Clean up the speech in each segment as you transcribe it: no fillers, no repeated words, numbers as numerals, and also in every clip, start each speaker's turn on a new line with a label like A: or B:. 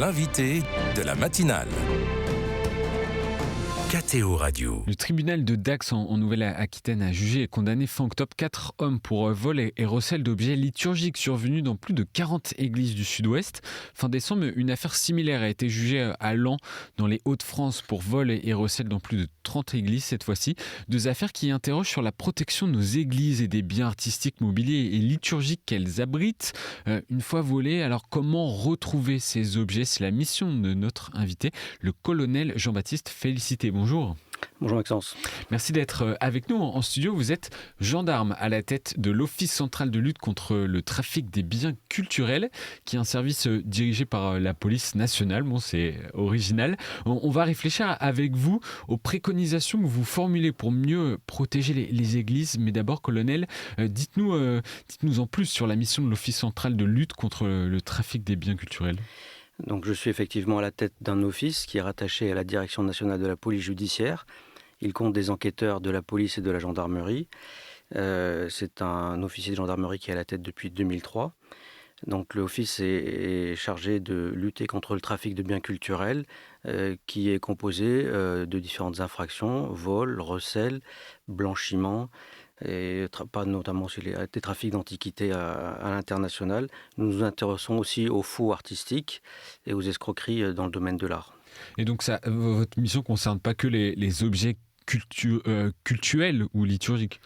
A: l'invité de la matinale. KTO Radio.
B: Le tribunal de Dax en Nouvelle-Aquitaine a jugé et condamné fin octobre 4 hommes pour vol et recel d'objets liturgiques survenus dans plus de 40 églises du sud-ouest. Fin décembre, une affaire similaire a été jugée à Laon, dans les Hauts-de-France, pour vol et recel dans plus de 30 églises cette fois-ci. Deux affaires qui interrogent sur la protection de nos églises et des biens artistiques, mobiliers et liturgiques qu'elles abritent. Une fois volés, alors comment retrouver ces objets? C'est la mission de notre invité, le colonel Jean-Baptiste Félicité. Bonjour.
C: Bonjour Maxence.
B: Merci d'être avec nous en studio. Vous êtes gendarme à la tête de l'Office central de lutte contre le trafic des biens culturels, qui est un service dirigé par la police nationale. Bon, c'est original. On va réfléchir avec vous aux préconisations que vous formulez pour mieux protéger les églises. Mais d'abord, colonel, dites-nous en plus sur la mission de l'Office central de lutte contre le trafic des biens culturels.
C: Donc, je suis effectivement à la tête d'un office qui est rattaché à la Direction nationale de la police judiciaire. Il compte des enquêteurs de la police et de la gendarmerie. C'est un officier de gendarmerie qui est à la tête depuis 2003. Donc l'office est chargé de lutter contre le trafic de biens culturels qui est composé de différentes infractions, vol, recel, blanchiment, et pas notamment sur des trafics d'antiquités à l'international. Nous nous intéressons aussi aux faux artistiques et aux escroqueries dans le domaine de l'art.
B: Et donc votre mission ne concerne pas que les objets cultuels ou liturgiques?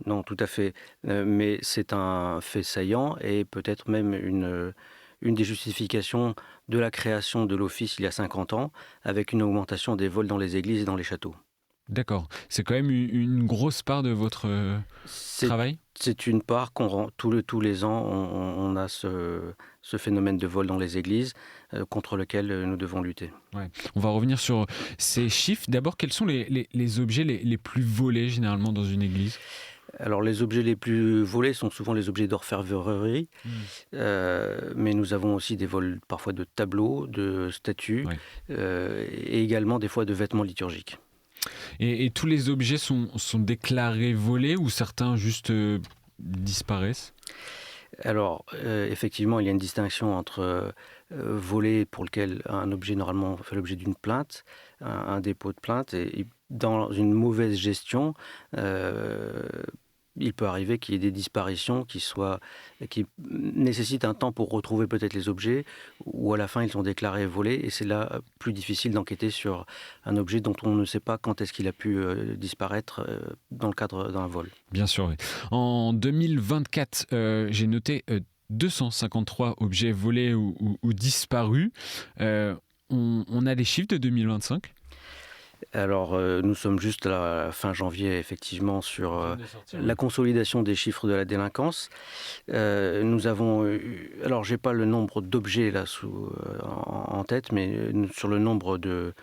C: Non, tout à fait. Mais c'est un fait saillant et peut-être même une des justifications de la création de l'office il y a 50 ans, avec une augmentation des vols dans les églises et dans les châteaux.
B: D'accord. C'est quand même une grosse part de votre travail?
C: C'est une part qu'on rend tous les ans. On a ce phénomène de vol dans les églises contre lequel nous devons lutter.
B: Ouais. On va revenir sur ces chiffres. D'abord, quels sont les objets les plus volés généralement dans une église?
C: Alors, les objets les plus volés sont souvent les objets d'orfèvrerie, mais nous avons aussi des vols parfois de tableaux, de statues, et également des fois de vêtements liturgiques.
B: Et tous les objets sont déclarés volés ou certains juste disparaissent?
C: Alors, effectivement, il y a une distinction entre voler pour lequel un objet normalement fait l'objet d'une plainte, un dépôt de plainte, et dans une mauvaise gestion, il peut arriver qu'il y ait des disparitions qui nécessitent un temps pour retrouver peut-être les objets, ou à la fin ils sont déclarés volés, et c'est là plus difficile d'enquêter sur un objet dont on ne sait pas quand est-ce qu'il a pu disparaître dans le cadre d'un vol.
B: Bien sûr, oui. En 2024, j'ai noté 253 objets volés ou disparus. On a des chiffres de 2025 ?
C: Alors, nous sommes juste à la fin janvier, effectivement, sur la consolidation des chiffres de la délinquance. Nous avons alors, j'ai pas le nombre d'objets là en tête, mais sur le nombre de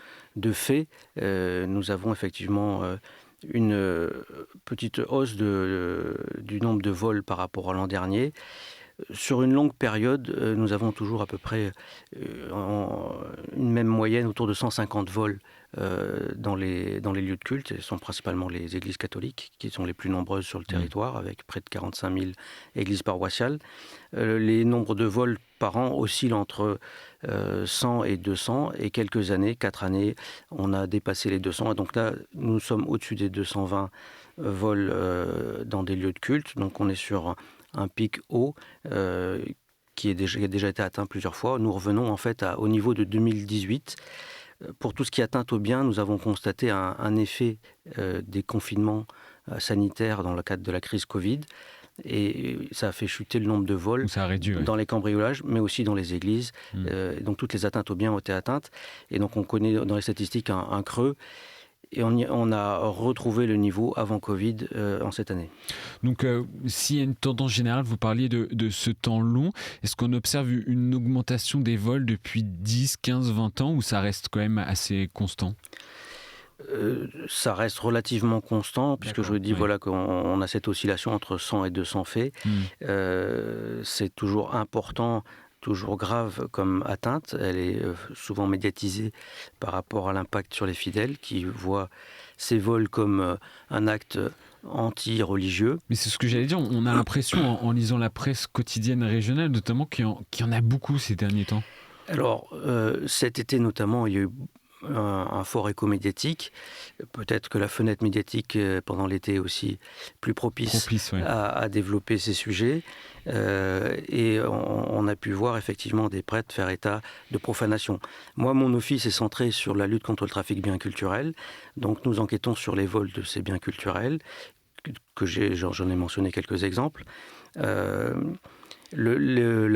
C: faits, nous avons effectivement une petite hausse du nombre de vols par rapport à l'an dernier. Sur une longue période, nous avons toujours à peu près une même moyenne, autour de 150 vols dans les lieux de culte. Ce sont principalement les églises catholiques qui sont les plus nombreuses sur le territoire, avec près de 45 000 églises paroissiales. Les nombres de vols par an oscillent entre 100 et 200, et quelques années, 4 années, on a dépassé les 200. Et donc là, nous sommes au-dessus des 220 vols dans des lieux de culte. Donc on est sur un pic haut qui a déjà été atteint plusieurs fois. Nous revenons en fait au niveau de 2018. Pour tout ce qui est atteinte aux biens, nous avons constaté un effet des confinements sanitaires dans le cadre de la crise Covid. Et ça a fait chuter le nombre de vols dans les cambriolages, mais aussi dans les églises. Donc toutes les atteintes aux biens ont été atteintes. Et donc on connaît dans les statistiques un creux. Et on a retrouvé le niveau avant Covid en cette année.
B: Donc, s'il y a une tendance générale, vous parliez de ce temps long, est-ce qu'on observe une augmentation des vols depuis 10, 15, 20 ans ou ça reste quand même assez constant ?
C: Ça reste relativement constant, puisque je vous dis voilà, qu'on a cette oscillation entre 100 et 200 faits. C'est toujours important, toujours grave comme atteinte. Elle est souvent médiatisée par rapport à l'impact sur les fidèles qui voient ces vols comme un acte anti-religieux.
B: Mais c'est ce que j'allais dire, on a l'impression en lisant la presse quotidienne régionale notamment qu'il y en a beaucoup ces derniers temps.
C: Alors, cet été notamment, il y a eu un fort écho médiatique. Peut-être que la fenêtre médiatique pendant l'été est aussi plus propice
B: Ouais.
C: à développer ces sujets. Et on a pu voir effectivement des prêtres faire état de profanation. Moi, mon office est centré sur la lutte contre le trafic de biens culturels. Donc nous enquêtons sur les vols de ces biens culturels, j'en ai mentionné quelques exemples. La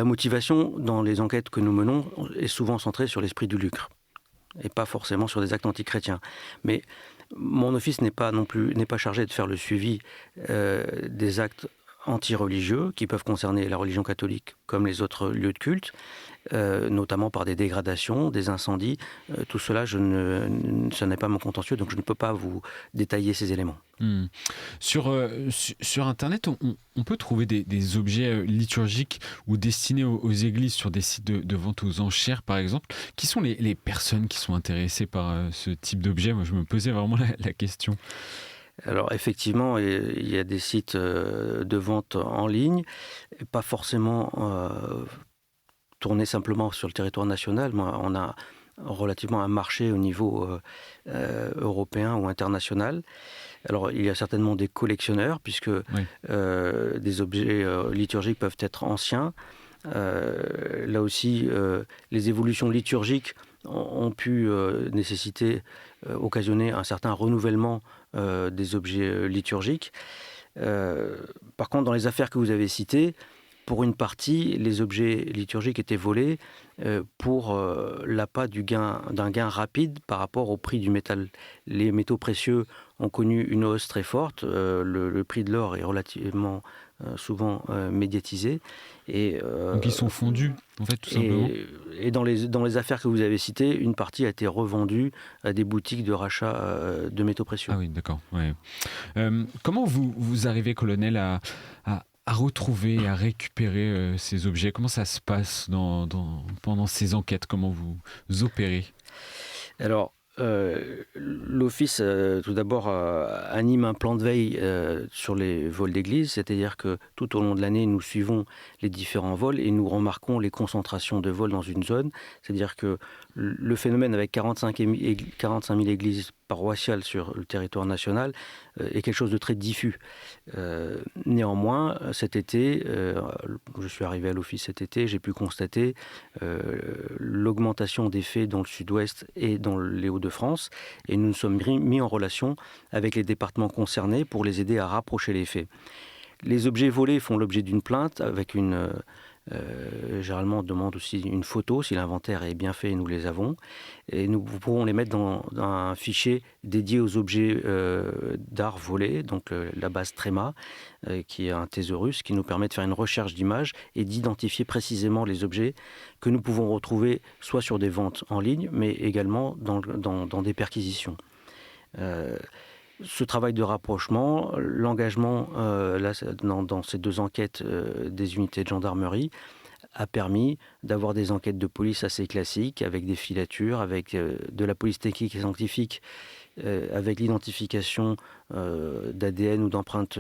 C: motivation dans les enquêtes que nous menons est souvent centrée sur l'esprit du lucre et pas forcément sur des actes antichrétiens. Mais mon office n'est pas chargé de faire le suivi des actes anti-religieux qui peuvent concerner la religion catholique comme les autres lieux de culte, notamment par des dégradations, des incendies. Tout cela, ça n'est pas mon contentieux, donc je ne peux pas vous détailler ces éléments.
B: Sur Internet, on peut trouver des objets liturgiques ou destinés aux églises sur des sites de vente aux enchères, par exemple. Qui sont les personnes qui sont intéressées par ce type d'objet? Moi, je me posais vraiment la question.
C: Alors effectivement, il y a des sites de vente en ligne, pas forcément tournés simplement sur le territoire national, mais on a relativement un marché au niveau européen ou international. Alors il y a certainement des collectionneurs, puisque des objets liturgiques peuvent être anciens. Là aussi, les évolutions liturgiques ont pu occasionner un certain renouvellement des objets liturgiques. Par contre, dans les affaires que vous avez citées, pour une partie, les objets liturgiques étaient volés pour l'appât d'un gain rapide par rapport au prix du métal. Les métaux précieux ont connu une hausse très forte. Le prix de l'or est relativement souvent médiatisé.
B: Donc ils sont fondus, en fait, tout simplement.
C: Et dans les affaires que vous avez citées, une partie a été revendue à des boutiques de rachat de métaux précieux.
B: Ah oui, d'accord. Ouais. Comment vous arrivez, colonel, à retrouver et à récupérer ces objets? Comment ça se passe pendant ces enquêtes? Comment vous opérez?
C: Alors, l'Office, tout d'abord, anime un plan de veille sur les vols d'église, c'est-à-dire que tout au long de l'année, nous suivons les différents vols et nous remarquons les concentrations de vols dans une zone. C'est-à-dire que le phénomène avec 45 000 églises paroissiales sur le territoire national est quelque chose de très diffus. Néanmoins, cet été, je suis arrivé à l'Office cet été, j'ai pu constater l'augmentation des faits dans le sud-ouest et dans les Hauts-de-France, et nous nous sommes mis en relation avec les départements concernés pour les aider à rapprocher les faits. Les objets volés font l'objet d'une plainte avec généralement on demande aussi une photo, si l'inventaire est bien fait, nous les avons, et nous pourrons les mettre dans un fichier dédié aux objets d'art volés, donc la base Trema, qui est un thésaurus qui nous permet de faire une recherche d'images et d'identifier précisément les objets que nous pouvons retrouver soit sur des ventes en ligne, mais également dans des perquisitions. Ce travail de rapprochement, l'engagement dans ces deux enquêtes des unités de gendarmerie a permis d'avoir des enquêtes de police assez classiques, avec des filatures, avec de la police technique et scientifique, avec l'identification d'ADN ou d'empreintes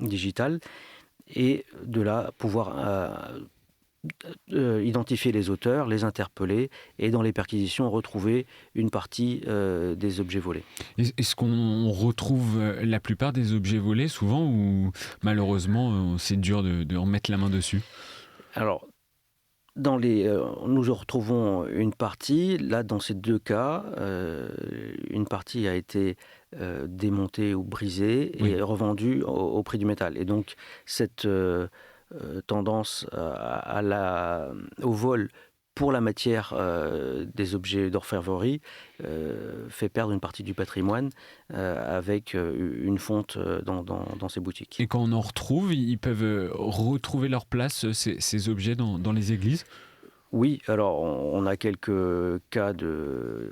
C: digitales, et de là pouvoir identifier les auteurs, les interpeller et dans les perquisitions retrouver une partie des objets volés.
B: Est-ce qu'on retrouve la plupart des objets volés souvent, ou malheureusement c'est dur de remettre la main dessus?
C: Alors, nous retrouvons une partie. Là, dans ces deux cas, une partie a été démontée ou brisée et revendue au prix du métal. Et donc, cette tendance au vol pour la matière des objets d'orfèvrerie fait perdre une partie du patrimoine avec une fonte dans ces boutiques.
B: Et quand on en retrouve, ils peuvent retrouver leur place, ces objets, dans les églises?
C: Oui, alors on a quelques cas de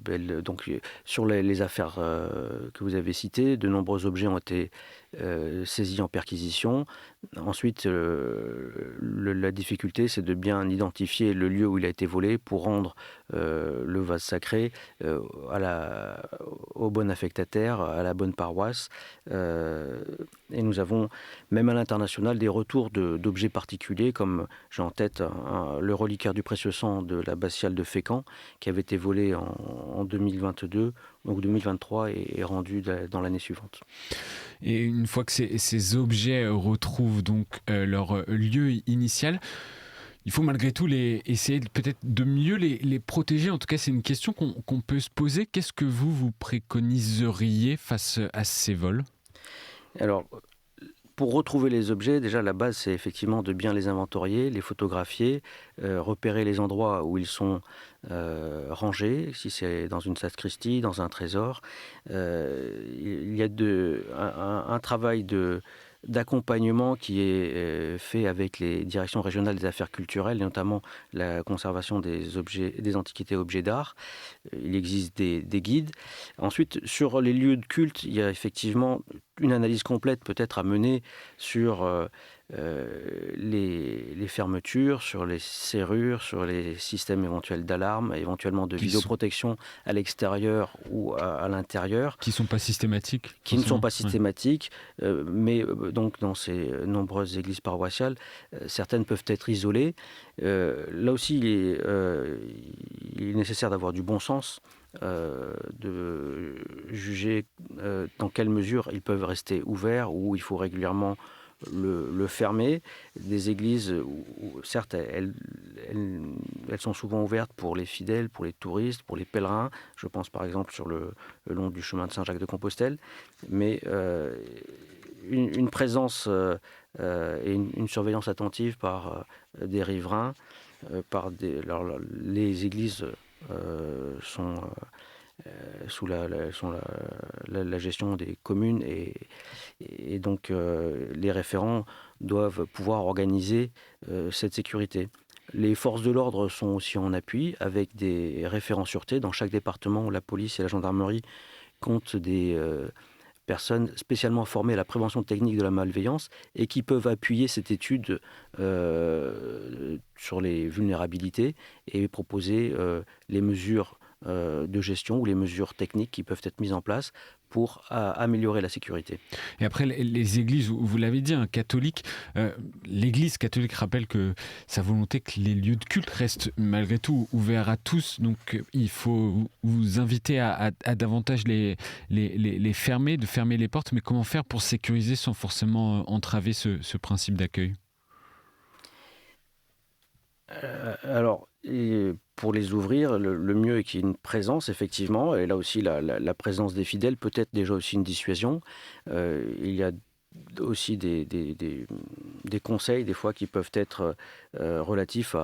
C: belles... Donc sur les affaires que vous avez citées, de nombreux objets ont été saisis en perquisition. Ensuite, la difficulté, c'est de bien identifier le lieu où il a été volé pour rendre le vase sacré au bon affectataire, à la bonne paroisse. Et nous avons, même à l'international, des retours d'objets particuliers, comme j'ai en tête le reliquaire du précieux sang de l'abbatiale de Fécamp, qui avait été volé en 2022, donc 2023, et rendu dans l'année suivante.
B: Et une fois que ces objets retrouvent donc leur lieu initial, il faut malgré tout essayer peut-être de mieux les protéger. En tout cas, c'est une question qu'on peut se poser. Qu'est-ce que vous préconiseriez face à ces vols ?
C: Alors, pour retrouver les objets, déjà la base, c'est effectivement de bien les inventorier, les photographier, repérer les endroits où ils sont rangés, si c'est dans une sacristie, dans un trésor. Il y a un travail d'accompagnement qui est fait avec les directions régionales des affaires culturelles, et notamment la conservation des antiquités et objets d'art. Il existe des guides. Ensuite, sur les lieux de culte, il y a effectivement une analyse complète peut-être à mener sur les fermetures, sur les serrures, sur les systèmes éventuels d'alarme, éventuellement de vidéoprotection à l'extérieur ou à l'intérieur.
B: Qui ne sont pas systématiques.
C: Qui ne sont pas systématiques, mais donc dans ces nombreuses églises paroissiales, certaines peuvent être isolées. Là aussi, il est nécessaire d'avoir du bon sens, de juger dans quelle mesure ils peuvent rester ouverts ou il faut régulièrement le fermer. Des églises, certes, elles sont souvent ouvertes pour les fidèles, pour les touristes, pour les pèlerins. Je pense par exemple sur le long du chemin de Saint-Jacques-de-Compostelle. Mais une présence et une surveillance attentive par des riverains, les églises sont sous la gestion des communes et donc les référents doivent pouvoir organiser cette sécurité. Les forces de l'ordre sont aussi en appui avec des référents sûreté. Dans chaque département, la police et la gendarmerie comptent des personnes spécialement formées à la prévention technique de la malveillance et qui peuvent appuyer cette étude sur les vulnérabilités et proposer les mesures de gestion ou les mesures techniques qui peuvent être mises en place pour améliorer la sécurité.
B: Et après, les églises, vous l'avez dit, catholiques, l'Église catholique rappelle que sa volonté que les lieux de culte restent malgré tout ouverts à tous, donc il faut vous inviter à davantage les fermer, de fermer les portes, mais comment faire pour sécuriser sans forcément entraver ce principe d'accueil ?
C: Alors, pour les ouvrir, le mieux est qu'il y ait une présence, effectivement. Et là aussi, la présence des fidèles peut être déjà aussi une dissuasion. Il y a aussi des conseils, des fois, qui peuvent être relatifs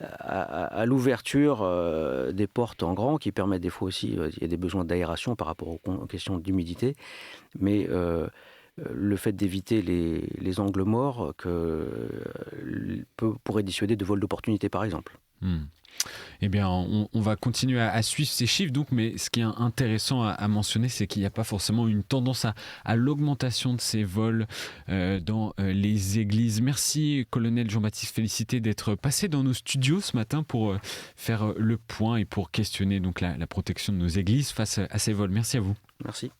C: à l'ouverture des portes en grand, qui permettent des fois aussi, il y a des besoins d'aération par rapport aux questions d'humidité. Mais le fait d'éviter les angles morts pourrait dissuader de vol d'opportunité, par exemple.
B: Eh bien, on va continuer à suivre ces chiffres, donc, mais ce qui est intéressant à mentionner, c'est qu'il n'y a pas forcément une tendance à l'augmentation de ces vols dans les églises. Merci, colonel Jean-Baptiste Félicité, d'être passé dans nos studios ce matin pour faire le point et pour questionner donc la protection de nos églises face à ces vols. Merci à vous.
C: Merci.